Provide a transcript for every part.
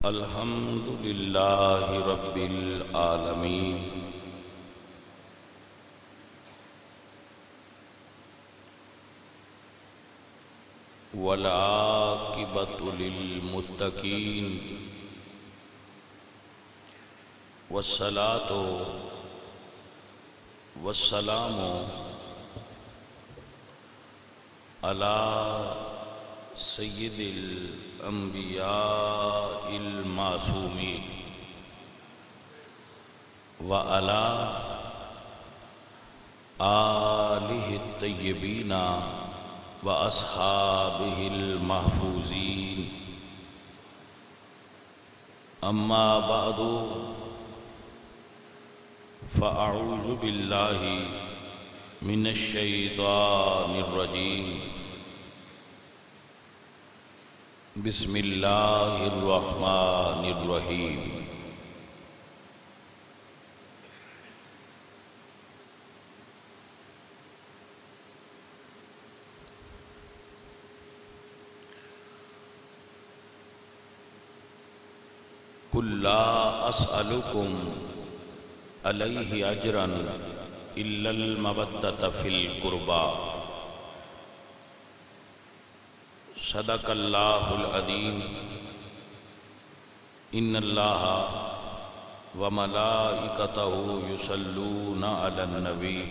الحمد للہ رب العالمین والعاقبۃ للمتقین والصلاۃ والسلام علی سید الانبیاء المعصومین وعلی آلہ الطیبین واصحابہ المحفوظین اما بعد فاعوذ باللہ من الشیطان الرجیم بسم اللہ الرحمن الرحیم قل لا اسألکم علیہ اجرا الا المودۃ فی القربى صدق اللہ العظیم ان اللہ وملائکتہ یصلون علی النبی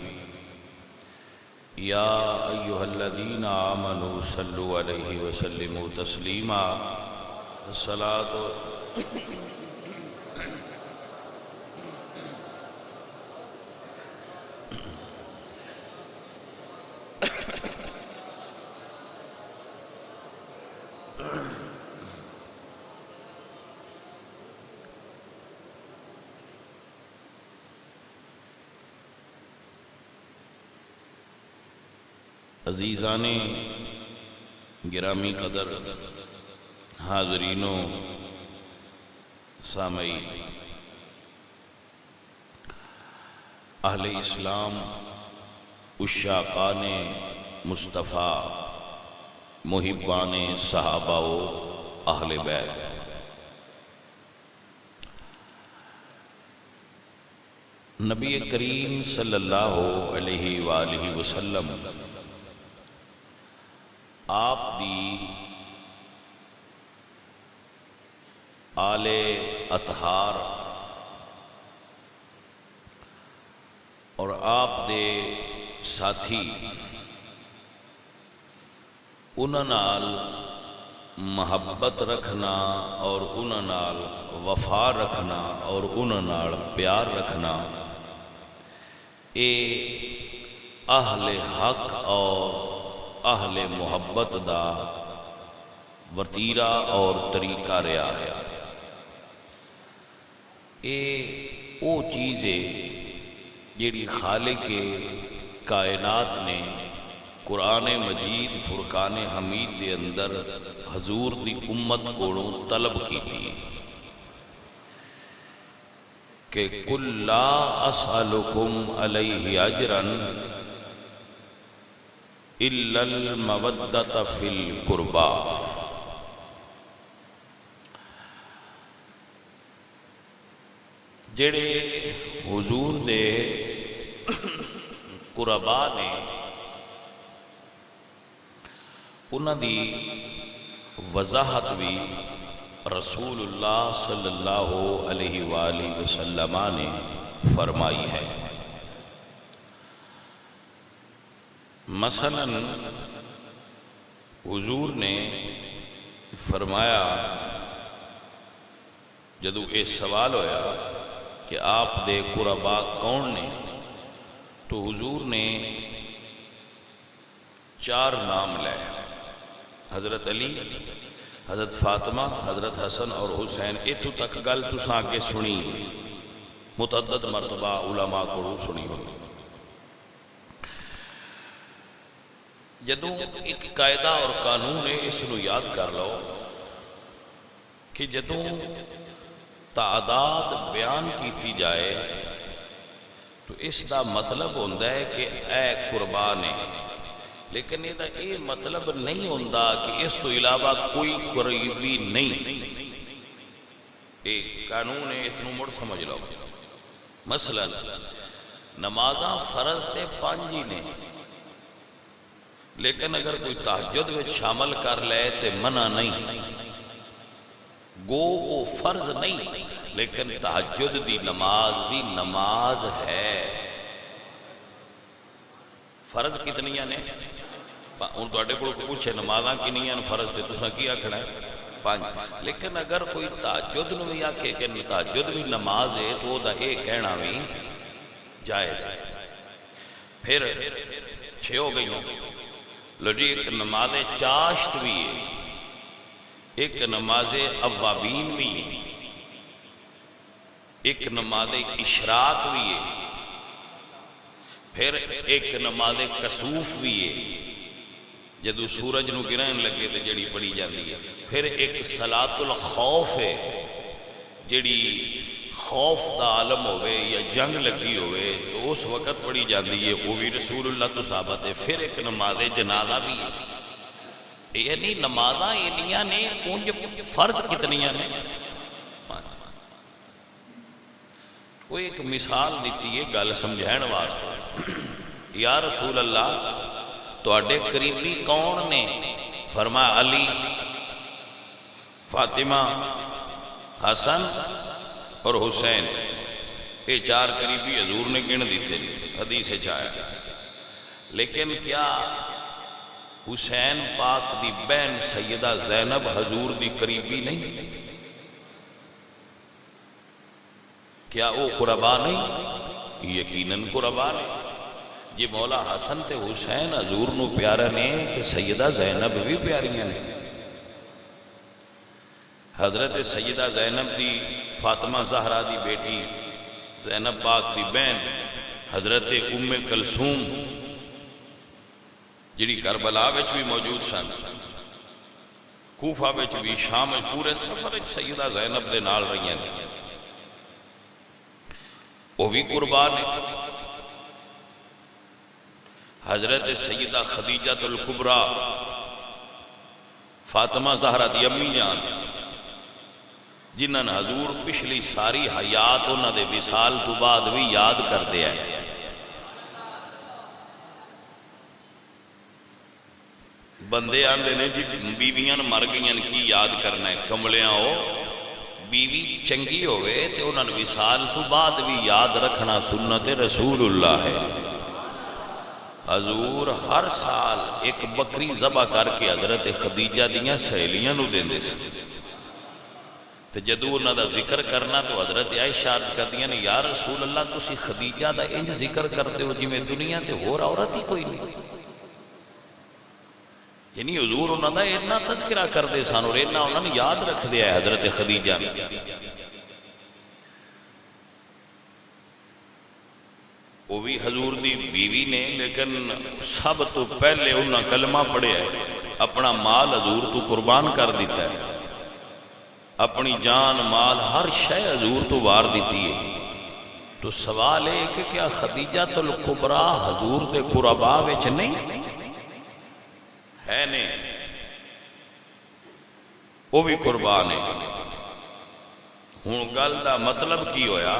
یا ایہا الذین آمنوا صلوا علیہ وسلموا تسلیما الصلاۃ عزیزان گرامی قدر حاضرین و سامعین، اہل اسلام، عشاقان مصطفیٰ، محبان صحابہ و اہل بیت، نبی کریم صلی اللہ علیہ وآلہ وسلم آپ دی آل اطہار اور آپ دے ساتھی انہاں نال محبت رکھنا اور انہاں نال وفا رکھنا اور انہاں نال پیار رکھنا، اے اہل حق اور اہل محبت دا ورتیرہ اور طریقہ رہا ہے۔ اے او چیز ہے جیڑی خالق کائنات نے قرآن مجید فرقان حمید دے اندر حضور دی امت کو طلب کی تھی کہ قل لا اسألکم علیہ اجرا الا المودۃ فی القربى، جڑے حضور دے قربا نے انہاں دی وضاحت بھی رسول اللہ صلی اللہ علیہ وآلہ وسلم نے فرمائی ہے۔ مثلا حضور نے فرمایا، جدو یہ سوال ہویا کہ آپ دے قربا کون نے، تو حضور نے 4 نام لے، حضرت علی، حضرت فاطمہ، حضرت حسن اور حسین۔ اتو تک گل تساں آگے سنی، متعدد مرتبہ علماء کو سنی ہوئی۔ جدو ایک قاعدہ اور قانون ہے، اس کو یاد کر لو کہ جدو تعداد بیان کیتی جائے تو اس دا مطلب ہوتا ہے کہ اے قربان ہے، لیکن یہ مطلب نہیں ہوتا کہ اس تو علاوہ کوئی قریبی نہیں۔ ایک قانون ہے، اس نو مڑ سمجھ لو۔ مثلا نمازاں فرض تے 5 ہی نے، لیکن اگر کوئی تہجد میں شامل کر لے تے منع نہیں، گو وہ فرض نہیں لیکن تہجد دی نماز بھی نماز ہے۔ فرض کتنیاں نے؟ ہوں تواڈے کول پوچھے نمازاں کنیاں نے فرض تے تساں کی آکھنا ہے؟ 5۔ لیکن اگر کوئی تہجد نو بھی آکھے کہ تہجد بھی نماز ہے تو دا اے کہنا بھی جائز ہے۔ پھر 6 ہو گئی ہوں۔ لو جی، ایک نماز چاشت بھی ہے، ایک نماز اوابین بھی ہے، ایک نماز اشراق بھی ہے، پھر ایک نماز کسوف بھی ہے جدو سورج نو گرہن لگے تو جڑی پڑھی جاتی ہے، پھر ایک صلاۃ الخوف ہے جڑی خوف دا عالم ہوئے یا جنگ لگی ہوئے تو اس وقت پڑھی جاتی ہے، وہ بھی رسول اللہ تو ثابت ہے۔ پھر ایک نماز جنازہ بھی ہے۔ یعنی نمازاں انیاں نے، انج فرض کتنیاں نے؟ 5۔ وہ ایک مثال دیتی ہے گل سمجھائن واسطے، یا رسول اللہ تواڈے قریبی کون نے؟ فرمایا علی، فاطمہ، حسن اور حسین، یہ 4 قریبی حضور نے گن دیتے حدیث چاہے۔ لیکن کیا حسین پاک دی بہن سیدہ زینب حضور دی قریبی نہیں؟ کیا وہ قربا نہیں؟ یقیناً قربا نے۔ جی مولا حسن تے حسین حضور نو پیارا نے تے سیدہ زینب بھی پیاریاں نے۔ حضرت سیدہ زینب دی فاطمہ زہرا دی بیٹی، زینب پاک دی بہن حضرت ام کلثوم جڑی کربلا وچ بھی موجود سن، کوفہ وچ بھی، شام وچ، پورے سفر وچ سیدہ زینب دے نال رہیاں نے، وہ بھی قربان ہے۔ حضرت سیدہ خدیجہ الکبریٰ فاطمہ زہرا دی امی جان، جنہاں نے حضور پچھلی ساری حیات انہاں دے وصال تو بعد بھی یاد کر دیا ہے۔ بندے آندے نے جی بیویاں مر گئیاں کی یاد کرنا ہے، کملیاں ہو بیوی چنگی ہوئے تے انہاں نے وصال تو بعد بھی یاد رکھنا سنت رسول اللہ ہے۔ حضور ہر سال ایک بکری ذبح کر کے حضرت خدیجہ دیاں سہیلیاں نو دیندے سے، تے جدو انہاں دا ذکر کرنا تو حضرت عائشہ کردیاں نے یا رسول اللہ تسی خدیجہ دا انج ذکر کرتے ہو جی میں دنیا تے اور عورت ہی کوئی نہیں۔ یعنی حضور انہاں دا اتنا تذکرہ کردے سان اور اتنا انہاں نے یاد رکھ دیا ہے حضرت خدیجہ نے۔ وہ بھی حضور دی بیوی نے، لیکن سب تو پہلے انہاں کلمہ پڑھے ہے، اپنا مال حضور تو قربان کر دیتا ہے، اپنی جان مال ہر شے حضور تو وار دیتی ہے۔ تو سوال ہے کہ کیا خدیجہ الکبریٰ حضور دے قربا وچ نہیں ہے؟ نہیں، وہ بھی قربان ہے۔ ہوں گل دا مطلب کی ہویا؟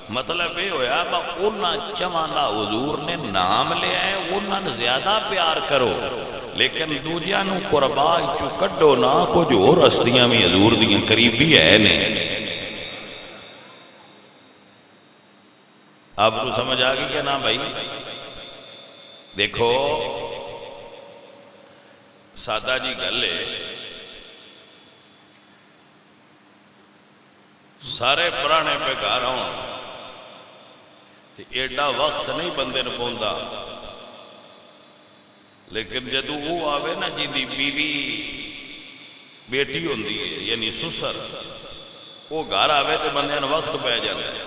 مطلب یہ ہویا با انہاں چوانا حضور نے نام لیا ہے، انہاں نے زیادہ پیار کرو، لیکن دوجیاں نو قربا چو کڈو نہ، کچھ اور ہستیاں بھی حضور دیاں قریبی ہے نے۔ آپ کو سمجھ آگئی کہ نا بھائی؟ دیکھو سادہ جی گل ہے، سارے پرانے پہ گھر ہوں ایڈا وقت نہیں بندے نے پوندا، لیکن جدو وہ آوے نا جی دی بیوی بیٹی ہوندی ہے یعنی سسر، وہ گھر آوے تو بندے نے وقت پہ جانا ہے،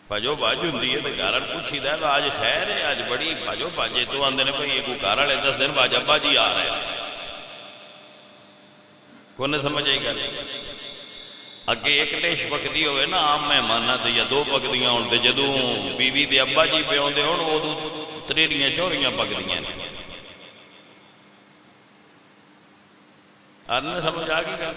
بھجو بھاج ہوندی ہے تو گھر پوچھی دا ہے آج خیر ہے، آج بڑی بھجو بھاجے تو آندے نے بھئی یہ کو گھر والے 10 دن بعد ابا جی آ رہے ہیں، کون نے سمجھ آئی گا؟ اگے ایک ڈش پکدی ہوئے نا عام مہماناں تے یا 2 پکدیاں ہون تے جدوں بیوی دے ابا جی پہ آندے ہون ادوں 3-4 پکدیاں نے۔ آدمی سمجھ آ گئی گا؟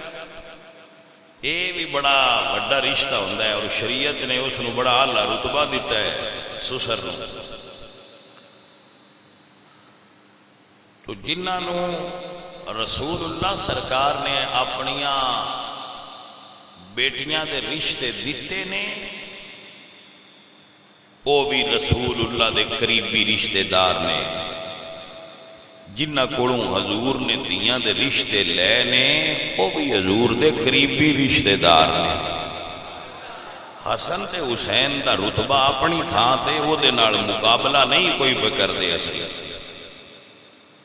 یہ بھی بڑا بڑا رشتہ ہوتا ہے، اور شریعت نے اس کو بڑا اعلیٰ رتبہ دیتا ہے سسر نو۔ تو جنہوں رسول اللہ سرکار نے اپنیاں بیٹیاں دے رشتے دیتے نے، وہ بھی رسول اللہ دے قریبی رشتے دار نے۔ جنہ کولوں حضور نے دیاں دے رشتے لے نے، وہ بھی حضور دے قریبی رشتے دار نے۔ حسن تے حسین دا رتبہ اپنی تھان تے وہ دے نال مقابلہ نہیں کوئی پہ کر دے اسی،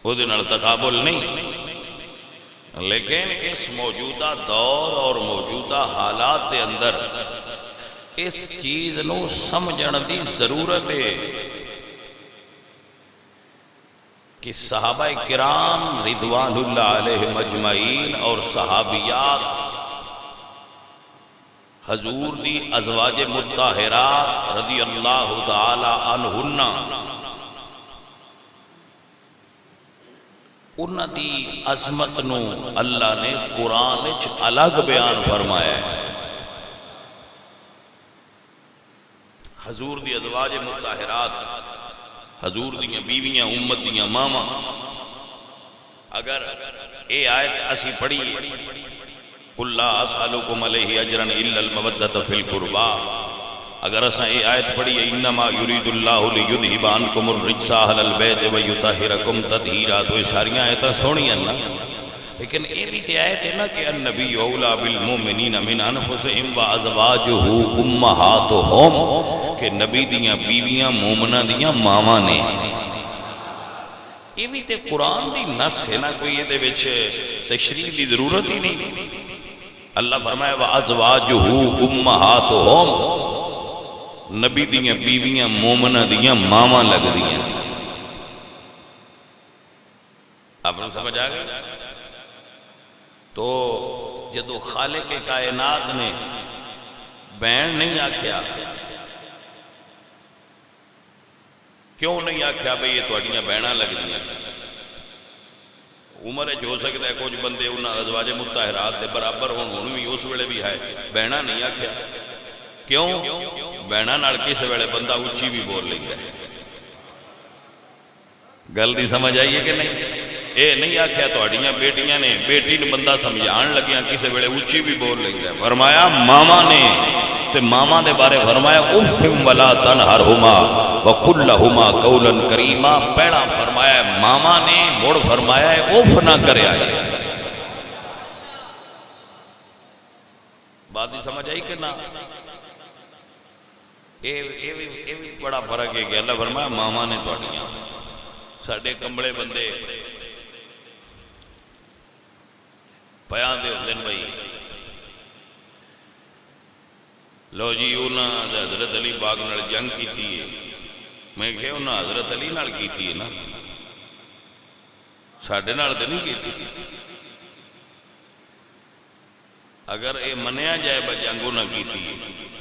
وہ دے نال تقابل نہیں، لیکن اس موجودہ دور اور موجودہ حالات دے اندر اس چیز نو سمجھن دی ضرورت ہے کہ صحابہ کرام رضوان اللہ علیہ مجمعین اور صحابیات حضور دی ازواج مطہرات رضی اللہ تعالی عنہن انہاں دی عظمت نو اللہ نے قرآن وچ الگ بیان فرمایا ہے۔ حضور دی ازواج مطہرات، حضور دیاں بیویاں، امت دیاں ماما، اگر اے آیت اسی پڑھی قُلْ لَا أَسْأَلُكُمْ عَلَيْهِ أَجْرًا إِلَّا الْمَوَدَّةَ فِي الْقُرْبَى، اگر اساں اے آیت پڑھی انما یرید اللہ لیذھب عنکم الرجس اہل البیت ویطہرکم تطہیرا، تو یہ ساری آیتاں سونی ہیں نا، لیکن یہ بھی تے آیت ہے نا کہ النبی اولا بالمومنین من انفسہم وازواجہ امہاتہم، کہ نبی دیاں بیویاں مومنہ دیاں ماما نے۔ یہ بھی تے قرآن دی نص ہے نا، کوئی یہ دے وچ تشریح دی ضرورت ہی نہیں۔ اللہ فرمائے وازواجہ امہاتہم، نبی دیاں بیویاں مومنہ دیاں ماما لگ دیاں۔ آپ نے سمجھ آگئے؟ تو جدو خالق کائنات نے بہن نہیں آکھیا، کیوں نہیں آکھیا بھئی یہ تواڈیاں بہناں لگ دیاں؟ عمر جو سکتا ہے کچھ بندے انہاں ازواج مطہرات دے برابر ہون بھی اس ویلے بھی ہے، بہناں نہیں آکھیا کیوں؟ بہناں نال کس ویلے بندہ اچھی بھی بول لیندا ہے۔ گل دی سمجھ آئی ہے کہ نہیں؟ اے نہیں آکھیا تواڈیاں بیٹیاں نے، بیٹی نے بندہ سمجھان لگیاں کسے ویلے اچھی بھی بول لیندا ہے، فرمایا ماما نے، تے ماما دے بارے فرمایا اف ولا تنہرہما وقل لہما قولا کریما، پہلا فرمایا ماما نے، مڑ فرمایا اف نہ کریا ہے۔ بات دی سمجھ آئی کہ نہ؟ یہ بھی بڑا فرق ہے کہ اللہ فرمایا ماما نے تواڈیاں۔ ساڈے کمبڑے بندے پیاں دے ہوندے نے بھائی، لو جی انہاں حضرت علی پاک نال جنگ کیتی ہے، میں کہ انہاں حضرت علی نال کیتی ہے نا، ساڈے نال تے نہیں کیتی۔ اگر اے منیا جائے با جنگوں نہ کیتی،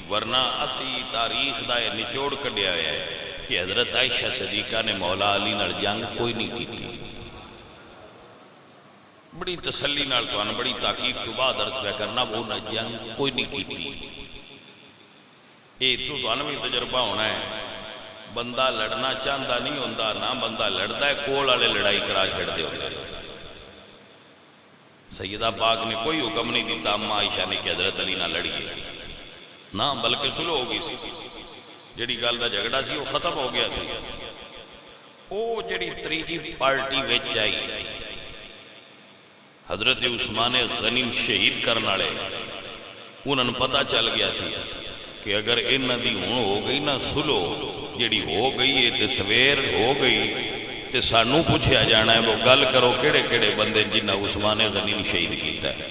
ورنہ اسی تاریخ دا یہ نچوڑ کڈیا ہے کہ حضرت عائشہ صدیقہ نے مولا علی نال جنگ کوئی نہیں کیتی۔ بڑی تسلی نال تو بڑی تحقیق تو بعد عرض کرنا، وہ نہ جنگ کوئی نہیں کیتی۔ یہ تو بھی تجربہ ہونا ہے، بندہ لڑنا چاہتا نہیں ہوتا، نہ بندہ لڑتا ہے، کول والے لڑائی کرا چھڑتے ہوتے۔ سیدہ پاک نے کوئی حکم نہیں دیتا اما عائشہ نے کہ حضرت علی نہ لڑیے، نہ بلکہ سلو ہو گئی سی، جڑی گل دا جھگڑا سی وہ ختم ہو گیا سی۔ وہ جڑی تریجی پارٹی وچ آئی، حضرت عثمان غنی شہید کرنے والے، انہوں نے پتہ چل گیا سی کہ اگر انہاں دی ہون ہو گئی نا سلو جڑی ہو گئی ہے تے سویر ہو گئی تے سانوں پوچھیا جانا ہے وہ گل کرو کیڑے کیڑے بندے جنہاں عثمان غنی شہید کیتا ہے،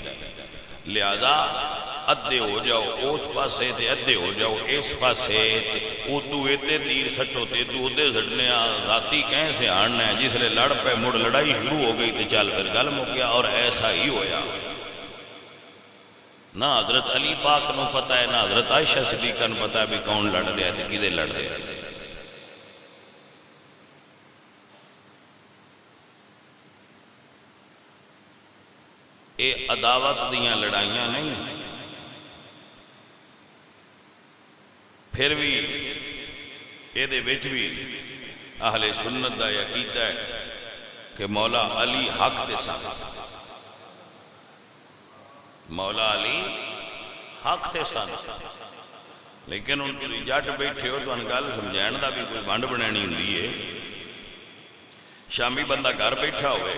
لہذا ادھے ہو جاؤ اس پاسے تے ادھے ہو جاؤ اس پاسے، ادھو ادھے تیر سٹو تے ادھو ادھے سٹنے، راتی کہیں سے آڑنا ہے، جس لئے لڑ پہ مڑ لڑائی شروع ہو گئی تے چل پھر گل ہو گیا، اور ایسا ہی ہویا۔ نہ حضرت علی پاک نو پتہ ہے، نہ حضرت عائشہ صدیقہ نو پتہ ہے بھی کون لڑ رہا ہے تے کدے لڑ رہا ہے۔ اے عداوت دیاں لڑائیاں نہیں، پھر بھی یہ بھی اہل سنت دا عقیدہ ہے کہ مولا علی حق تے سن، مولا علی حق تے سن، لیکن ان کی جٹ بیٹھے ہو تو ان گل سمجھائن دا بھی کوئی ونڈ بنانی ہوندی ہے۔ شامی بندہ گھر بیٹھا ہوئے،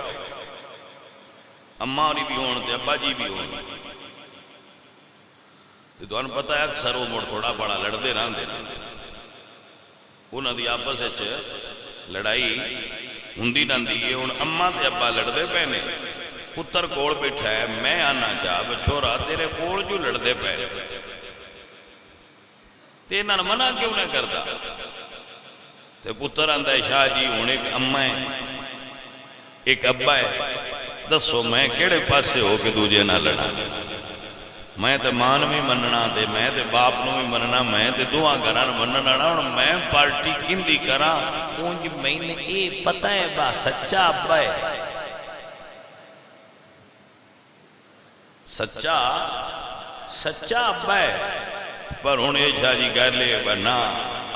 اماں ہوری بھی ہون تے ابا جی بھی ہون، تو انہوں پتہ ہے اکثر وہ مڑ تھوڑا بڑا لڑتے رہتے ہیں، انہوں دی آپس لڑائی ہوندی رہندی ہے۔ ہن اماں تے ابا لڑتے پے نے، پتر کول بیٹھا ہے، میں آنا چاہ چھوڑا تیرے کول جو لڑتے پے تے انہاں نے منع کیوں نہیں کرتا؟ تے پتر آندا ہے شاہ جی ہن ایک اماں ہے ایک ابا ہے، دسو میں کیڑے پاسے ہو کے دوجے نہ لڑا؟ میں تے ماں نوں بھی مننا تے میں تے باپ نوں بھی مننا، میں تے دعا گھراں مننا نا، ہن میں پارٹی کیندی کراں؟ اونج مینوں اے پتہ ہے با سچا ابا ہے، سچا ابا ہے، پر ہن اے شاہ جی کہہ لے ورنہ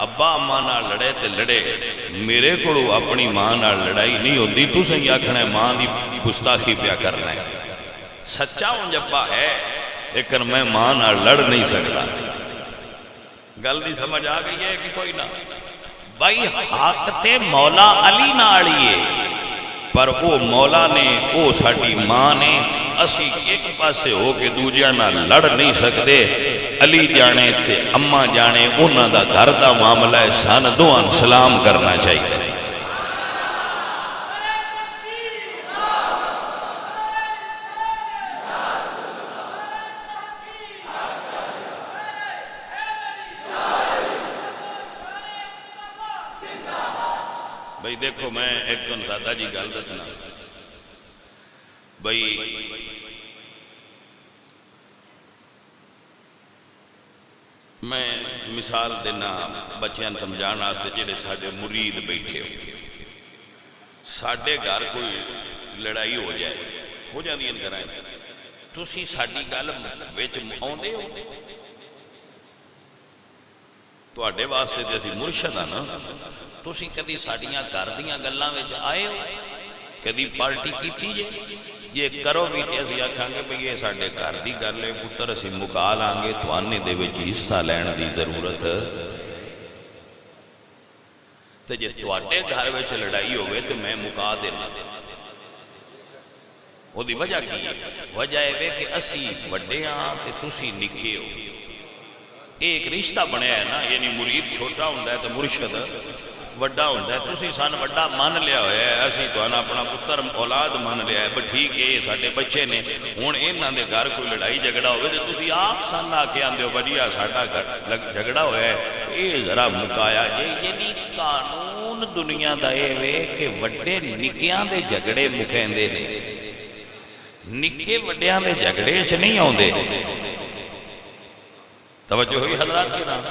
ابا اماں نال لڑے تے لڑے، میرے کولوں اپنی ماں نال لڑائی نہیں ہوندی، تساں ہی آکھنا ہے ماں دی گستاخی پیا کرنا ہے۔ سچا اونج ابا ہے لیکن میں ماں نال لڑ نہیں سکتا۔ گل دی سمجھ آ گئی ہے کہ کوئی نہ؟ بھائی حق تے مولا علی نال ہی ہے، پر وہ مولا نے وہ ساڈی ماں نے، اسی ایک پاسے ہو کے دوجیاں نال لڑ نہیں سکتے۔ علی جانے تے اماں جانے انہاں دا گھر دا معاملہ ہے، سان دوہاں سلام کرنا چاہیے۔ بھئی دیکھو میں ایک دن سادہ جی گل دسنا، بھئی میں مثال دینا بچیاں سمجھان واسطے جڑے ساڈے مرید بیٹھے ہو، ساڈے گھر کوئی لڑائی ہو جائے، ہو جاندی ان گھراں تسی ساڈی گل وچ آوندے ہو؟ تواڈے واسطے تے اسی مرشد ہاں نا، تسی کدی ساڈیاں گھر دیاں گلاں وچ آئے ہو؟ کدی پارٹی کیتی جے؟ یہ کرو بھی تے اسی آکھاں گے بھئی یہ ساڈے گھر دی گل ہے پتر، اسی مکا لیں گے، توانے دے وچ حصہ لین دی ضرورت تے جے تواڈے گھر وچ لڑائی ہوئے تے میں مکا دینا۔ وہ دی وجہ کی ہے؟ وجہ ہے کہ اسی وڈے ہاں تے تسی نکے ہو، ایک رشتہ بنیا ہے نا، یعنی مرید چھوٹا ہوندہ ہے تو مرشد وڈا ہوندہ ہے، تسی سان وڈا مان لیا ہویا ہے، اسی تو اپنا پتر اولاد مان لیا ہے، بٹ ٹھیک ہے یہ ساڈے بچے نے، ہن انہاں دے گھر کوئی لڑائی جھگڑا ہوئے تو تسی آپ سان آ کے آندے ہو بجیا ساڈا جھگڑا ہویا ہے، یہ ذرا مکایا جے۔ یعنی قانون دنیا دا اے وے کہ وڈے نکیاں دے جھگڑے مکیندے نے، نکے وڈیاں دے جھگڑے چ نہیں آوندے۔ توجہ ہوئی حضرات کے نام؟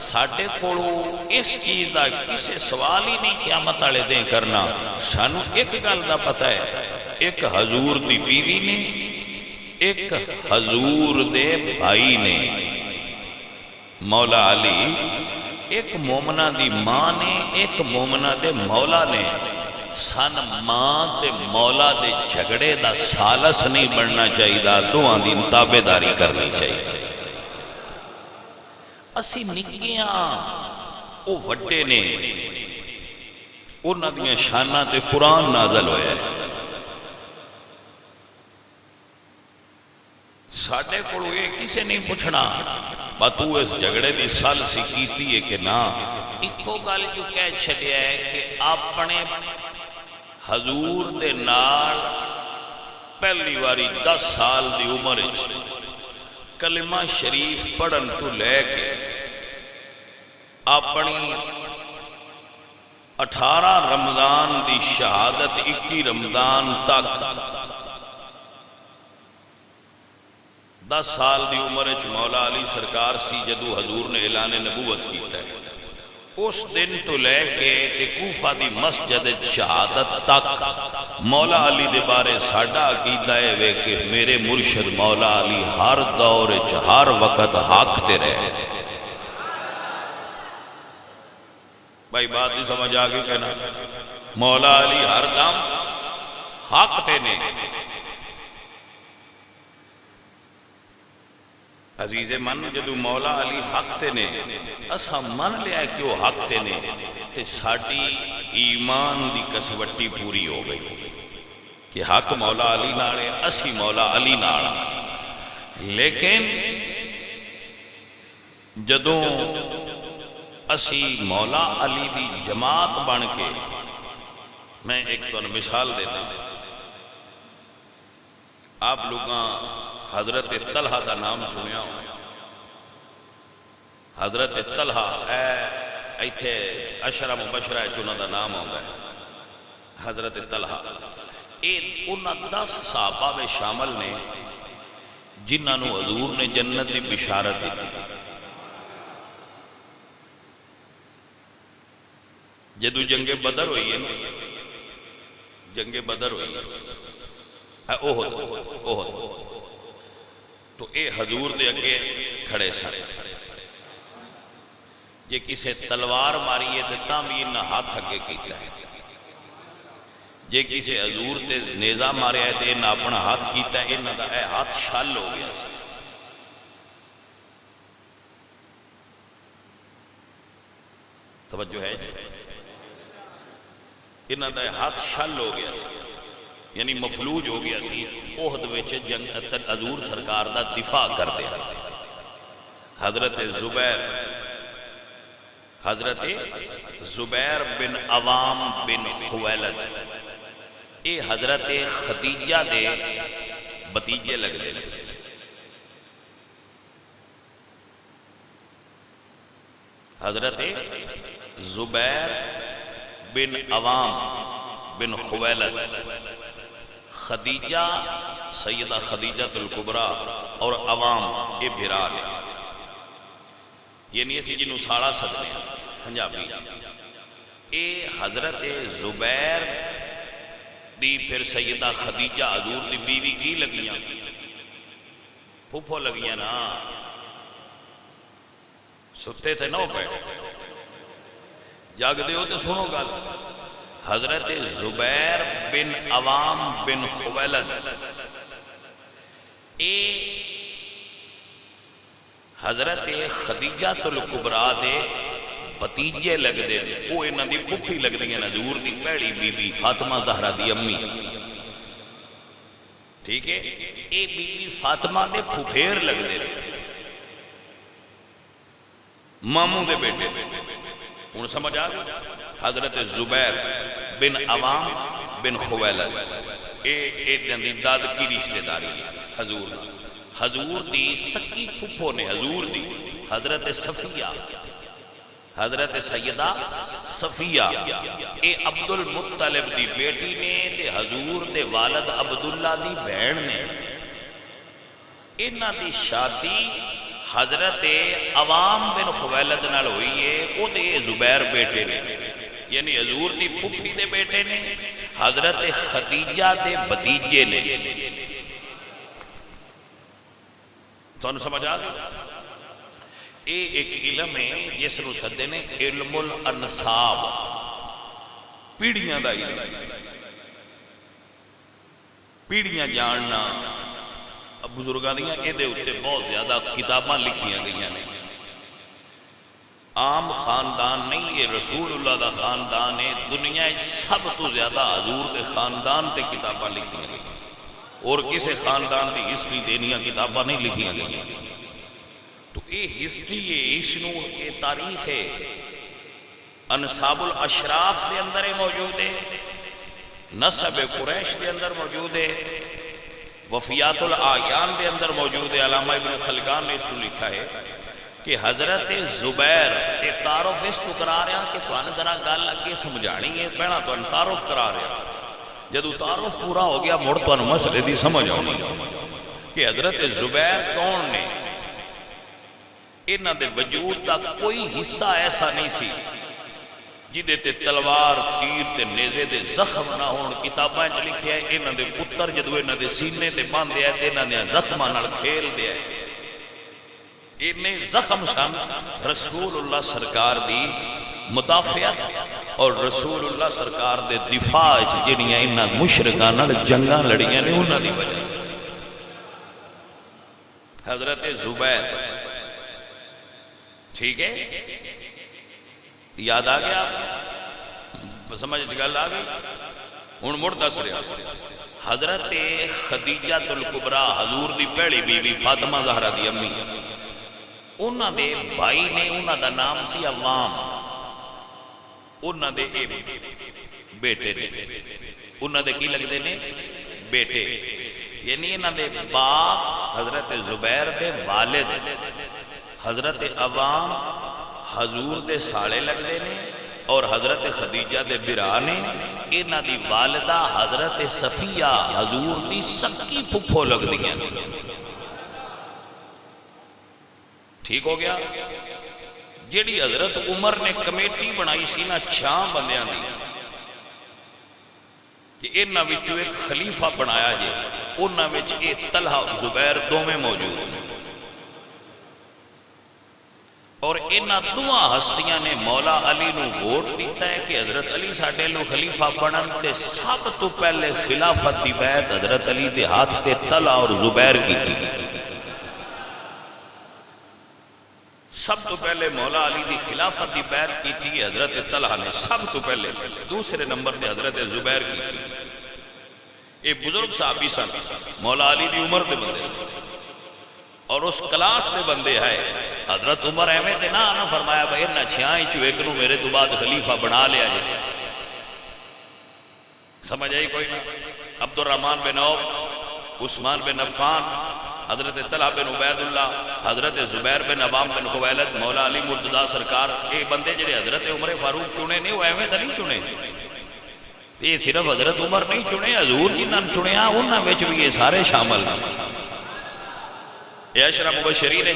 ساڈے کولوں اس چیز دا کسے سوال ہی نہیں قیامت والے دن کرنا۔ سانو ایک گل دا پتہ ہے، ایک حضور دی بیوی نے، ایک حضور دے بھائی نے، مولا علی، ایک مومنہ دی ماں نے، ایک مومنہ دے مولا نے۔ سن ماں تے مولا دے جھگڑے دا سالس نہیں بننا چاہیے، دوہاں دی تابعداری کرنی چاہیے۔ اسی نکیاں او وڈے نے، انہاں دیاں شاناں تے قرآن نازل ہویا ہے۔ ساڈے کولوں یہ کسے نہیں پوچھنا تو اس جھگڑے دی سالسی کیتی ہے کہ نہ، اکو گل جو کہہ چھڈیا ہے کہ اپنے حضور دے نال پہلی واری 10 سال دی عمر کلمہ شریف پڑھن تو لے کے اپنی 18 رمضان دی شہادت 21 رمضان تک 10 سال دی عمر مولا علی سرکار سی جدو حضور نے اعلان نبوت کیتا ہے، اس دن تو لے کے کوفہ دی مسجد شہادت تک مولا علی دے بارے ساڈا عقیدہ ہے کہ میرے مرشد مولا علی ہر دور ہر وقت حق تے رہے۔ بھائی بات نہیں سمجھ آ گئی کہنا مولا علی ہر دم حق تے نے عزیز من جدو مولا علی حق تے نے اسا من لیا کہ وہ حق تے نے تے ساڑی ایمان دی کسوٹی پوری ہو گئی کہ حق مولا علی ناڑے اسی مولا علی ناڑا لیکن جدوں اسی مولا علی دی جماعت بن کے میں ایک تو مثال دیتا ہوں آپ لوگاں حضرت طلحہ دا نام سنیا ہو حضرت طلحہ ایتھے عشرہ مبشرہ چنہ دا نام ہوگا ہے حضرت طلحہ انہاں 10 صحابہ میں شامل نے جنہاں نو حضور نے جنت دی بشارت دیتی جدو جنگ بدر ہوئی ہے جنگ بدر ہوئی ہے اوہد تو اے حضور دے اگے کھڑے سارے جے کسے تلوار ماری ہے تو تاں بھی انہاں ہاتھ اگے کیتا ہے جے کسے حضور تے نیزہ مارے ہے تو انہاں اپنا ہاتھ کیتا ہے انہاں دا اے ہاتھ شال ہو گیا سی توجہ ہے انہاں دا ہاتھ شل ہو گیا سی یعنی مفلوج ہو گیا سی احد وچ جنگ حضور سرکار دا دفاع کر دیا حضرت زبیر بن عوام بن خویلد اے حضرت خدیجہ دے بتیجے لگ دے حضرت زبیر بن عوام بن خویلد خدیجہ سیدہ خدیجہ الکبریٰ اور عوام یہ بھرا لے یہ نہیں اسی جنہوں ساڑا سکتے ہیں پنجابی اے حضرت زبیر دی پھر سیدہ خدیجہ حضور دی بیوی کی لگیاں پھوپھو لگیاں نا ستے تھے نو پہ جاگ دے ہو تو سنو گا حضرت زبیر بن عوام بن خویلد اے حضرت خدیجہ الکبریٰ دے بتیجے لگ دے وہ انہاں دی پھپھی لگ دیں حضور دی پہلی بی بی فاطمہ زہرہ دی امی ٹھیک ہے اے بی بی فاطمہ دے پھپھیر لگ دے ماموں دے بیٹے انہوں سمجھ آ گیا حضرت زبیر بن عوام بن خویلد اے دی داد کی رشتہ داری حضور دی سکی پھپھو نے حضور دی حضرت صفیہ حضرت سیدہ صفیہ اے عبد المطلب دی بیٹی نے تے حضور دے والد عبداللہ دی بہن نے انہاں دی شادی حضرت عوام بن خویلد نال ہوئی ہے وہ دے زبیر بیٹے نے یعنی حضور دی پھپھی دے بیٹے نے حضرت خدیجہ دے بتیجے نے تو سمجھ آ گیا اے ایک علم ہے جس نو سدے نے علم الانساب پیڑیاں دا علم پیڑیاں جاننا بزرگاں دیاں اے دے اتے بہت زیادہ کتاباں لکھیاں گئیاں نے عام خاندان نہیں یہ رسول اللہ دا خاندان ہے دنیا سب تو زیادہ حضور دے خاندان تے کتاباں لکھیاں گئیاں اور کسے خاندان دی ہسٹری دینیاں کتاباں نہیں لکھیاں گئیاں تو اے ہسٹری ہے اشنو اے تاریخ ہے انصاب الاشراف دے اندر موجود ہے نسب قریش دے اندر موجود ہے وفیات الآیان دے اندر موجود ہے علامہ ابن خلقان نے اس کو لکھا ہے کہ حضرت زبیر ایک تعارف اس کو کرا رہا کہ تو ذرا گل اگے سمجھانی ہے پہنا تو تعارف کرا رہا جدو تعارف پورا ہو گیا مڑ تو مسئلے دی سمجھ آؤں کہ حضرت زبیر کون نے انہاں دے وجود دا کوئی حصہ ایسا نہیں سی جدے تے تلوار تیر تے نیزے دے زخم نہ ہون کتاباں چ لکھیا ہے انہاں دے پتر جدو انہاں دے سینے تے باندھے تے انہاں نے زخماں نال کھیل دیا ہے انہیں زخم سن رسول اللہ سرکار دی مدافعت اور رسول اللہ سرکار دے دفاع جنیاں انہاں مشرکاں نال جنگاں لڑیاں نے انہاں دی وجہ حضرت زبیر ٹھیک ہے یاد آ گیا سمجھ گل آ گئی ہن مڑ دس رہا حضرت خدیجہ الکبریٰ حضور دی پہلی بیوی فاطمہ زہرا دی امی انہاں دے بھائی نے انہاں دا نام سی عوام انہاں دے بیٹے نے انہاں دے کی لگدے نے بیٹے یعنی انہاں دے باپ حضرت زبیر دے والد حضرت عوام حضور دے سالے لگدے نے اور حضرت خدیجہ دے برا نے انہاں دی والدہ حضرت صفیہ حضور دی سکی پھپھو لگ دیاں ٹھیک ہو گیا جیڑی حضرت عمر نے کمیٹی بنائی سی نا 6 بندیاں دی کہ انہاں وچوں ایک خلیفہ بنایا جے انہاں وچ ایک طلحہ زبیر دوویں موجود ہیں اور انہاں دوواں ہستیاں نے مولا علی نو ووٹ دیتا ہے کہ حضرت علی ساڈے لو خلیفہ بنن تے سب تو پہلے خلافت دی بیعت حضرت علی دے ہاتھ تے طلحہ اور زبیر کی تھی سب تو پہلے مولا علی دی خلافت دی بیعت کی تھی حضرت طلحہ نے سب تو پہلے دوسرے نمبر تے حضرت زبیر کی تھی ایک بزرگ صحابی سن مولا علی دی عمر دے بندے سن اور اس کلاس دے بندے ہے حضرت عمر احمد تے نہ فرمایا بھائی نہ 6 چو ایک نو میرے تو بعد خلیفہ بنا لیا جائے سمجھ آئی کوئی نہ عبد الرحمن بن عوف عثمان بن عفان حضرت طلحہ بن عبید اللہ حضرت زبیر بن عوام بن خویلد مولا علی مرتضیٰ سرکار اے بندے جڑے حضرت عمر فاروق چنے نے وہ احمد نہیں چنے یہ صرف حضرت عمر نہیں چنے حضور جنہاں چنے انہاں وچ بھی یہ سارے شامل ہیں یہ عشرہ مبشرین ہے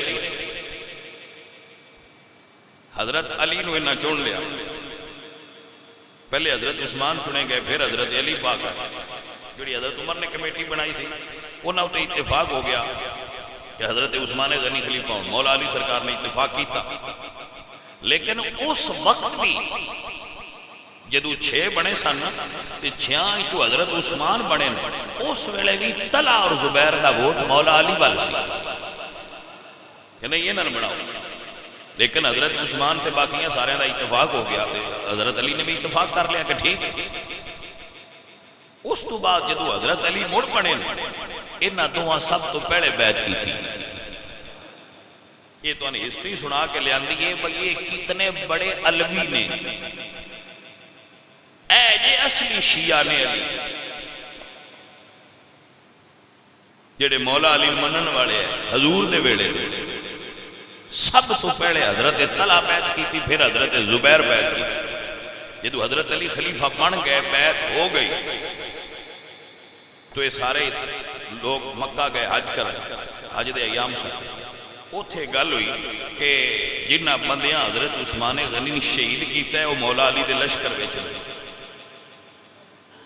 حضرت علی نو انہاں چون لیا پہلے حضرت عثمان چنے گئے پھر حضرت علی پاک جڑی حضرت عمر نے کمیٹی بنائی سی انہاں تے اتفاق ہو گیا کہ حضرت عثمان غنی خلیفہ ہوں مولا علی سرکار نے اتفاق کیتا لیکن اس وقت بھی جدو 6 بنے سن تے 6 چو حضرت عثمان بنے اس ویلے بھی طلحہ اور زبیر دا ووٹ مولا علی وال سی کہ نہیں یہ نہ بناؤ لیکن حضرت عثمان سے باقیاں سارے دا اتفاق ہو گیا تے حضرت علی نے بھی اتفاق کر لیا کہ ٹھیک اس تو بعد جدو حضرت علی مڑ بنے انہاں دوہاں سب تو پہلے بیعت کی تھی یہ تو انہیں ہسٹری سنا کے لے آندی ہے یہ کتنے بڑے علوی نے اے یہ اصلی شیعہ نے علی جڑے مولا علی منن والے ہیں حضور دے ویڑے سب تو پہلے حضرت طلحہ بیعت کی تھی پھر حضرت زبیر بیعت کی تھی جدو حضرت علی خلیفہ بن گئے بیعت ہو گئی تو یہ سارے لوگ مکہ گئے حج کر حج دے ایام سے اوتھے گل ہوئی کہ جنہ بندیاں حضرت عثمان غنی نے شہید کیتا ہے وہ مولا علی دے لشکر وچ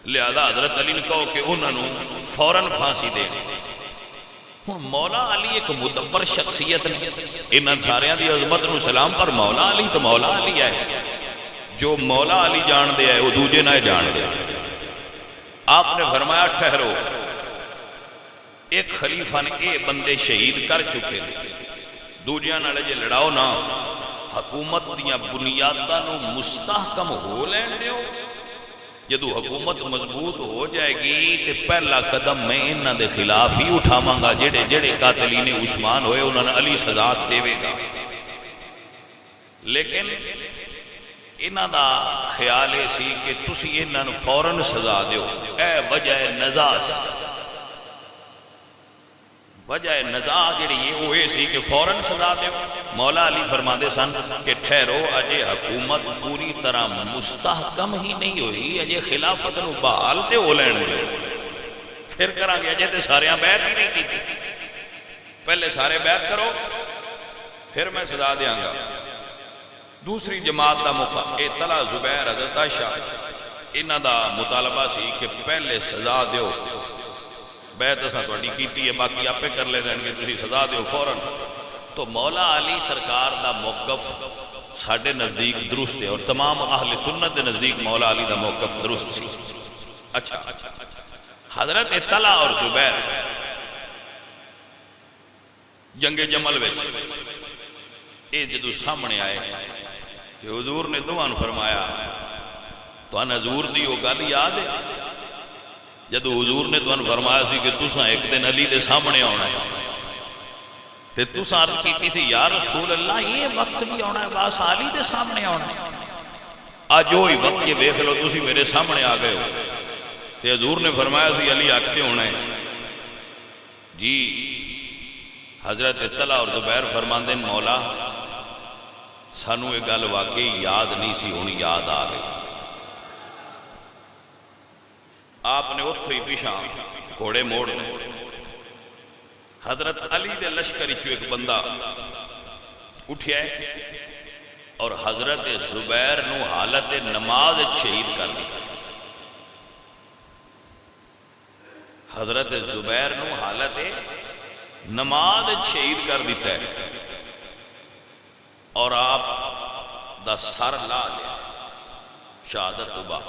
لہذا حضرت علی نے کہو کہ انہوں نے فوراً پھانسی دے مولا علی ایک مدبر شخصیت نے انہاں ساریاں دی عظمت نو سلام پر مولا علی تو مولا علی ہے جو مولا علی جان دے ہے وہ دوجے نہ جان دے آپ نے فرمایا ٹھہرو ایک خلیفہ نے اے بندے شہید کر چکے دوجیاں نہ لجے لڑاؤ نہ حکومت دیاں بنیاداں نو مستحکم ہو لین دیو جدو حکومت مضبوط ہو جائے گی تو پہلا قدم میں انہاں دے خلاف ہی اٹھاواں گا جڑے جڑے قاتلین عثمان ہوئے انہاں نے علی سزا دے گا لیکن انہاں دا خیال ہے سی کہ تسی انہاں نے فوراً سزا دیو اے وجہ نزاع سی وجہ نزاع جڑی یہ ہوئے سی کہ فوراً سزا دیو مولا علی فرما دے سن کہ ٹھہرو اجے حکومت پوری طرح مستحکم ہی نہیں ہوئی اجے خلافت نو بحال تے ہو لین دیو پھر کران گے اجے تے ساریاں بیعت ہی نہیں کی پہلے سارے بیعت کرو پھر میں سزا دیاں گا دوسری جماعت دا اے طلحہ زبیر حضرت عائشہ انہاں دا مطالبہ سی کہ پہلے سزا دیو بیعت اساں تہاڈی کیتی ہے باقی آپے کر لے دین گے تسی سزا دیو فوراً تو مولا علی سرکار دا موقف ساڈے نزدیک درست ہے اور تمام اہل سنت کے نزدیک مولا علی دا موقف درست سی۔ اچھا حضرت طلحہ اور زبیر جنگ جمل وچ اے جدو سامنے آئے کہ حضور نے دعان فرمایا تو حضور دی وہ گل یاد ہے جدو حضور نے دعان فرمایا سی کہ تساں ایک دن علی دے سامنے آنا ہے تے تساں عرض کی تھی یا رسول اللہ یہ وقت بھی آنا ہے بس علی دے سامنے آنا ہے، آج وہی وقت یہ دیکھ لو تسی میرے سامنے آ گئے ہو۔ تے حضور نے فرمایا سی علی آکتے ہونا ہے جی۔ حضرت طلحہ اور زبیر فرماندے مولا سانو یہ گل واقعی یاد نہیں سی، ہن یاد آ گئی۔ آپ نے اتھو ہی پیچھا گھوڑے موڑ حضرت علی دے لشکر چو ایک بندہ اٹھیا ہے اور حضرت زبیر نو حالت نماز شہید کر دیا۔ حضرت زبیر نو حالت نماز شہید کر دیتا ہے اور آپ دا سر لا لیا شہادت تو بعد۔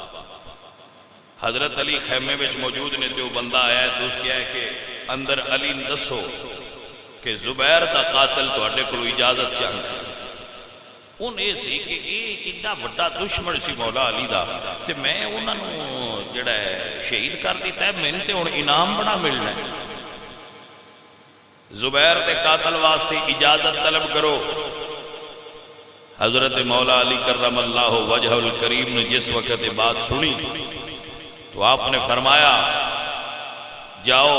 حضرت علی خیمے میں موجود نے تو بندہ آیا ہے تو اس کیا ہے کہ اندر علی دسو کہ زبیر دا قاتل تو اٹھے کو اجازت چاہتا ہے۔ انہیں سی کہ ایک اتنا بڑا دشمن سی مولا علی دا تے میں انہوں نے جڑا ہے شہید کر دیتا ہے، میں نے تے انہیں انعام بڑا ملنا ہے۔ زبیر دے قاتل واسطے اجازت طلب کرو۔ حضرت مولا علی کرم اللہ وجہ الکریم نے جس وقت بات سنی تو آپ نے فرمایا جاؤ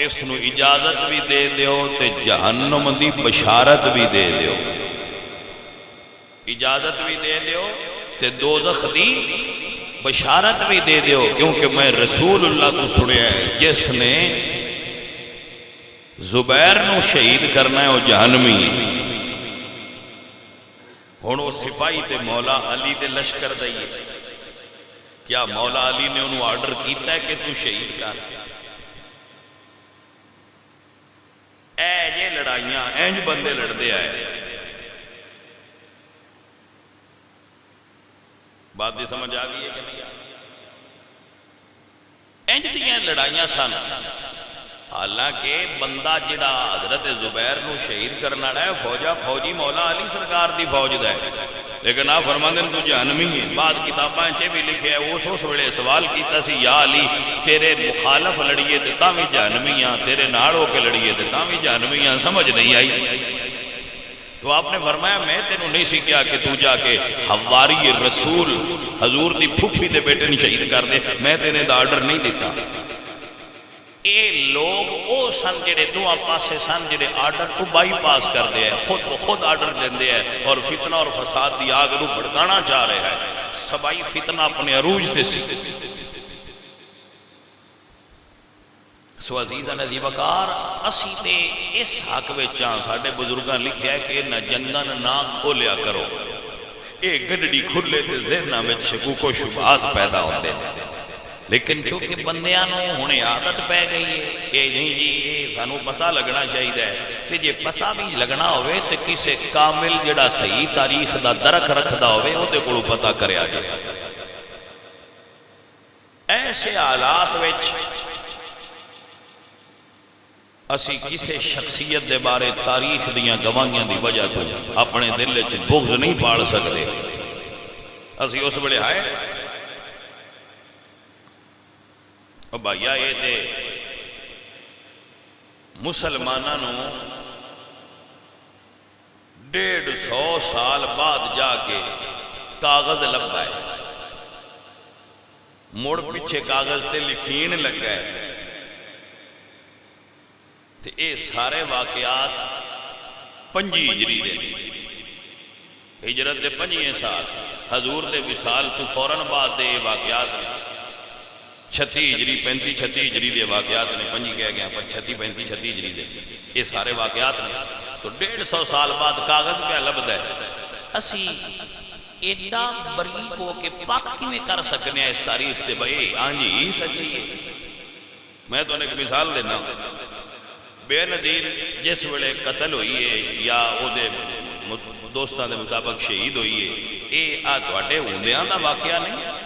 اس نو اجازت بھی دے دیو تے جہنم دی بشارت بھی دے دیو، اجازت بھی دے دیو تے دوزخ دی بشارت بھی دے دیو، کیونکہ میں رسول اللہ کو سنیا ہے جس نے زبیر نو شہید کرنا ہے وہ جہنمی ہے۔ ہن وہ سپاہی تے مولا علی دے لشکر دئیے، کیا مولا علی نے انہوں آرڈر کیتا ہے کہ تو شہید کر؟ اے یہ لڑائیاں اینج بندے لڑ دے آئے، بات دی سمجھ آ گئی ہے کہ نہیں؟ اینج دیاں لڑائیاں سن، حالانکہ بندہ جڑا حضرت زبیر نو شہید کرنا ہے فوجی مولا علی سرکار دی فوج دا ہے، لیکن آپ فرماندے تو جہنمی ہے۔ بعد کتاباں چے بھی لکھے ہے اس ویلے سوال کیتا سی یا علی تیرے مخالف لڑیے تے تاں بھی جہنمیاں، تیرے نال ہو کے لڑیے تے تاں بھی جہنمیاں، سمجھ نہیں آئی۔ تو آپ نے فرمایا میں تینوں نہیں سی کیا کہ تو جا کے حواری رسول حضور دی پھوپھی دے بیٹے نے شہید کر دے، میں تینے دا آرڈر نہیں دیتا۔ اے لوگ او سن جڑے دو پاسے سن جڑے آرڈر کو بائی پاس کر دے ہیں، خود آرڈر لیندے ہیں اور فتنہ اور فساد دی آگ نو بھڑکانا چاہ رہے ہیں۔ سبائی فتنہ اپنے عروج تے سی۔ سو عزیزاں عزیز وقار اسی تے اس حق وچاں ساڈے بزرگاں لکھیا ہے کہ نہ جنگاں نہ کھولیا کرو، اے گڈڑی کھلے تے ذہناں وچ شکوک و شبہات پیدا ہوندے ہیں۔ لیکن چونکہ بندیاں نو ہونے عادت پہ گئی ہے کہ نہیں جی یہ سانو پتہ لگنا چاہیے ہے، تے جے پتہ بھی لگنا ہوئے تے کسے کامل جڑا صحیح تاریخ دا درک رکھدا ہوئے او دے کولوں پتہ کریا جائے۔ ایسے حالات وچ اسی کسے شخصیت دے بارے تاریخ دیاں گواہیاں دی وجہ تو اپنے دل وچ بغض نہیں پال سکتے۔ اسی اس ویلے آئے اور بھائیا یہ تے مسلمانوں 150 سال بعد جا کے کاغذ لبا ہے، مڑ پیچھے کاغذ تے لکھین لگا ہے، تے اے سارے واقعات 5 ہجری دے، ہجرت دے 5 سال، حضور دے وصال تو فوراً بعد دے واقعات نے، 36 ہجری 35 36 ہجری دے واقعات نے، 5 کہہ گیا پر 36 35 36 ہجری دے یہ سارے واقعات نے۔ تو 150 سال بعد کاغذ پہ لبدا ہے، اسی ایڈا بریک ہو کے پاک کیویں کر سکنے ہیں اس تاریخ سے بھائی ہاں جی یہ سچی ہے۔ میں تو ایک مثال دینا، بے نظیر جس ویلے قتل ہوئی ہے یا او دے دوستان دے مطابق شہید ہوئی ہے، یہ آٹے ہوندیاں دا واقعہ نہیں۔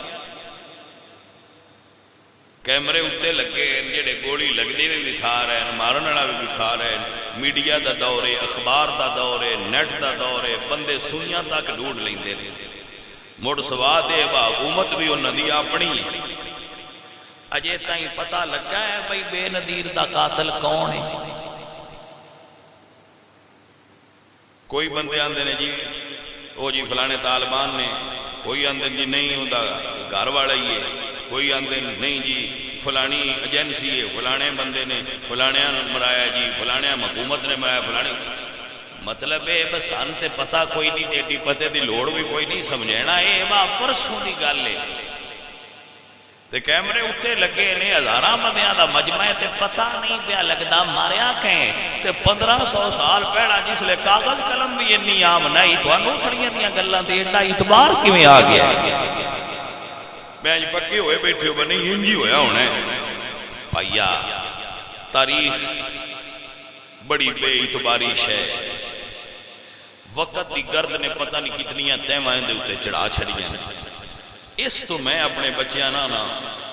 کیمرے اتنے لگے جڑے گولی لگتی بھی دکھا رہے ہیں، مارن والا بھی دکھا رہے ہیں، میڈیا دا دور ہے، اخبار دا دور ہے، نیٹ دا دور ہے، بندے سوئیاں تک ڈھونڈ لیندے نے۔ مڑ سواد ہے حکومت بھی انہاں دی اپنی اجے تائیں پتہ لگا ہے بھئی بے نظیر دا قاتل کون ہے۔ کوئی بندے آندے نے جی وہ جی فلانے طالبان نے، کوئی آندے جی نہیں ہوندا گھر والا ہی ہے، کوئی آندے نہیں جی فلانی ایجنسی ہے، فلانے بندے نے فلانے مرایا جی، فلانے حکومت نے مرایا، فلانے مطلب ہے بس سان تے پتہ کوئی نہیں، تیٹی پتے دی لوڑ بھی کوئی نہیں، سمجھینا اے با پرسوں دی گل ہے۔ تے کیمرے اتنے لگے نے ہزاراں بندیاں دا مجمع ہے، تے پتہ نہیں پیا لگدا ماریا کہیں۔ تے 1500 سال پہلا جس لے کاغذ قلم بھی انی عام نہیں، تانوں سڑیاں دیاں گلاں تے ایڈا اعتبار کیویں آ گیا؟ میں پکے ہوئے بیٹھے ہو بنے انجی ہویا ہونا ہے۔ بھائیا تاریخ بڑی بے اعتباری شے، وقت دی گرد نے پتہ نہیں کتنیاں تیمائیں دے اتے چڑھا چھڑیاں۔ اس تو میں اپنے بچیاں نانا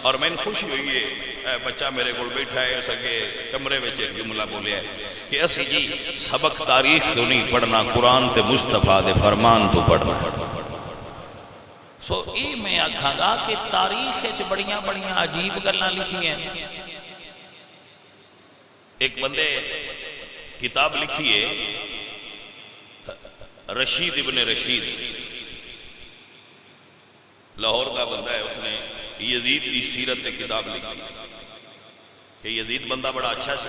اور میں خوشی ہوئی ہے، بچہ میرے کو بیٹھا ہے سکے کمرے میں ایک جملہ بولیا ہے کہ اسی جی سبق تاریخ تو نہیں پڑھنا، قرآن تے مصطفیٰ دے فرمان تو پڑھنا۔ سو یہ میں آکھاں گا کہ تاریخ وچ بڑیاں بڑیاں عجیب گلاں لکھی ہیں۔ ایک بندے کتاب لکھی ہے رشید ابن رشید، لاہور کا بندہ ہے، اس نے یزید کی سیرت سے کتاب لکھی کہ یزید بندہ بڑا اچھا سی۔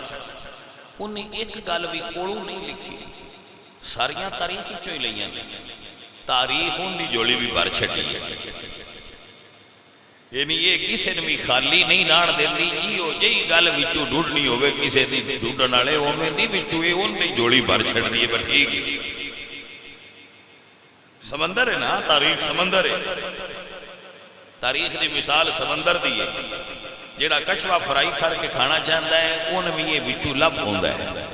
انہیں ایک گل بھی کوڑوں نہیں لکھی، ساریاں تاریخ چوں ہی لئیاں نے، تاریخ ان دی جوڑی بھی بھر چھٹی ہے۔ یعنی یہ کسی نے بھی خالی نہیں نان دیندی، جی گل وچوں ڈھونڈنی ہوئے کسی دی ڈھونڈن والے اوویں دی وچوں ان دی جوڑی بھر چھٹدی ہے۔ بس ٹھیک ہے، سمندر ہے نا، تاریخ سمندر ہے۔ تاریخ دی مثال سمندر دی ہے، جیڑا کچھوا فرائی کر کے کھانا چاہتا ہے ان بھی یہ وچوں لب ہوندا ہے،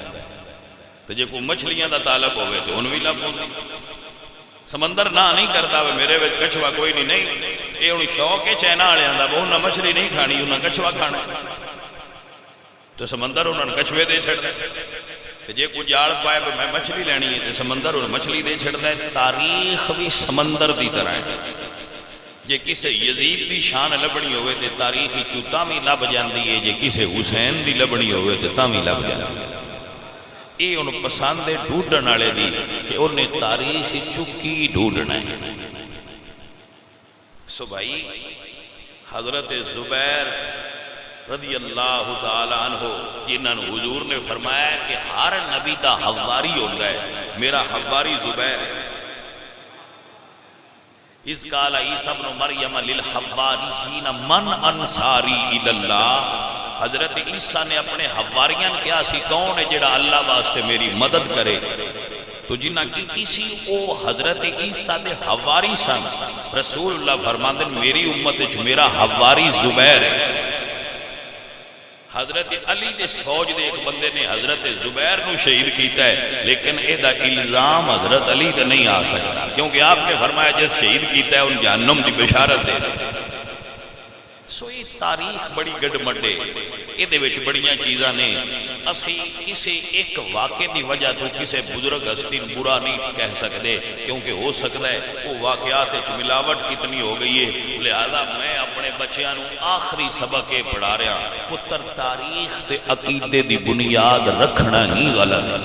تو جے کوئی مچھلیاں دا طالب ہوئے تو ان بھی لب ہوندا۔ سمندر نہ نہیں کرتا میرے وچ کچھوا کوئی نہیں، یہ انہوں شوق ہے چائنا والےاں دا، انہاں مچھلی نہیں کھانی، انہاں کچھوا کھانا، تو سمندر انہوں نے کچھوے دے چھڑتا ہے۔ جے کوئی جاڑ پائے میں مچھلی لینی ہے تو سمندر انہوں مچھلی دے چھڑتا ہے۔ تاریخ بھی سمندر دی طرح ہے، جے کسے یزید دی شان لبنی ہوئے تے تاریخی چوتاں بھی لب جاندی ہے، جے کسے حسین دی لبنی ہوئے تے تاں بھی لب جاندی ہے۔ یہ انہوں پسند ہے ڈھونڈن والے دی کہ انہیں تاریخ چکی ڈھونڈنا ہے۔ سو بھائی حضرت زبیر رضی اللہ تعالیٰ عنہ جنہاں حضور نے فرمایا کہ ہر نبی دا حواری ہوتا ہے، میرا حواری زبیر ہے۔ اس قال عیسیٰ ابن مریم للحواریین من انصاری الاللہ، حضرت عیسیٰ نے اپنے حواریان کیا سی کون ہے جڑا اللہ واسطے میری مدد کرے، تو جنہ کی کسی او حضرت عیسیٰ دے حواری سن۔ رسول اللہ فرماندے میری امت وچ میرا حواری زبیر ہے۔ حضرت علی دے فوج دے ایک بندے نے حضرت زبیر نو شہید کیتا ہے، لیکن اے دا الزام حضرت علی تے نہیں آ سکتا، کیونکہ آپ نے فرمایا جس شہید کیتا ہے ان جہنم دی بشارت دے۔ سو یہ تاریخ بڑی گڈ مڈے، یہ دے وچ بڑیاں چیزاں نے۔ اسی کسی ایک واقعے دی وجہ تو کسی بزرگ ہستی برا نہیں کہہ سکتے، کیونکہ ہو سکتا ہے وہ واقعات وچ ملاوٹ کتنی ہو گئی ہے۔ لہذا میں اپنے بچیاں نو آخری سبق یہ پڑھا رہا، پتر تاریخ تے عقیدے دی بنیاد رکھنا ہی غلط ہے۔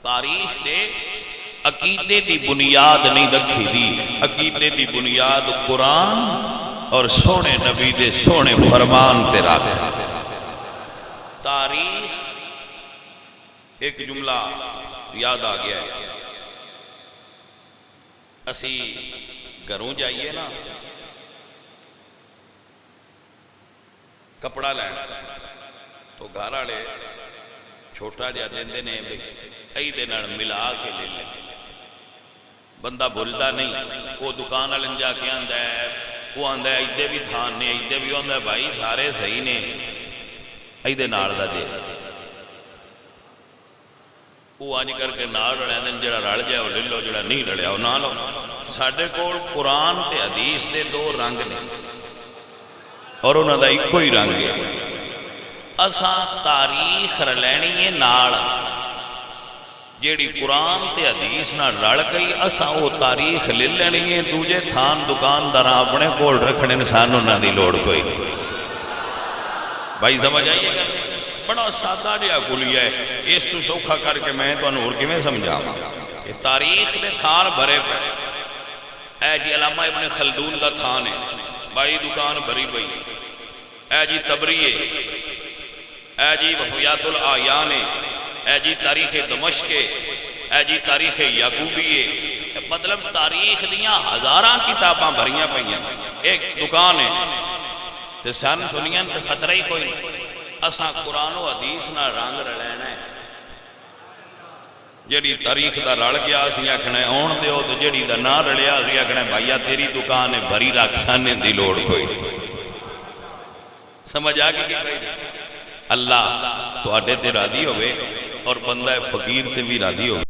تاریخ تے عقیدے دی بنیاد نہیں رکھی دی، عقیدے دی بنیاد قرآن اور سونے نبی دے سونے فرمان تے رکھا۔ تاریخ ایک جملہ یاد آ گیا ہے، اسی گھروں جائیے نا کپڑا لینا تو گھر والے چھوٹا جہا دیندے نے ائی دے نال ملا کے لے لے، بندہ بھولدا نہیں۔ وہ دکان والے جا کے آندا ہے، وہ آندا ہے ایدے بھی تھان نے، ایدے بھی آندا ہے بھائی سارے صحیح نے، ایدے نال دا دے۔ وہ اج کر کے نال رلے دن جڑا رل جائے وہ لے لو جڑا نہیں رلیا وہ نہ لو ساڈے کول قرآن تے حدیث دے دو رنگ نے اور انہاں دا ایکو ہی رنگ ہے اساں تاریخ رلینی ہے نال جیڑی قرآن تے حدیث نہ رل گئی اساں وہ تاریخ لے لینی ہے دوجے تھان دکاندار اپنے کول رکھنے نے سانو نہ دی لوڑ کوئی بھائی سمجھ آئیے گا بڑا سادہ جہا کلیہ ہے اس تو سوکھا کر کے میں تو انہور کی میں سمجھاواں یہ تاریخ دے تھان بھرے پہ اے جی علامہ ابن خلدون دا تھان ہے بھائی دکان بھری پئی اے جی تبریے اے جی وفیات الآیان اے جی تاریخ دمشق اے جی تاریخ یعقوبی مطلب تاریخ دیاں ہزاراں کتاباں بھریاں پئیاں ایک دکان ہے تے سن سنیاں تے خطرہ ہی کوئی نہیں اساں قرآن و حدیث نہ رنگ رلینا ہے جیڑی تاریخ دا رل گیا اسی آکھنا ہے اون دیو تے جیڑی دا نہ رلیا اسی آکھنا ہے بھائیا تیری دکان ہے بھری رکھ سانے دی لوڑ کوئی سمجھ آ گئی اللہ تو آڈے تے راضی ہوئے اور بندہ فقیر تے بھی راضی ہوئے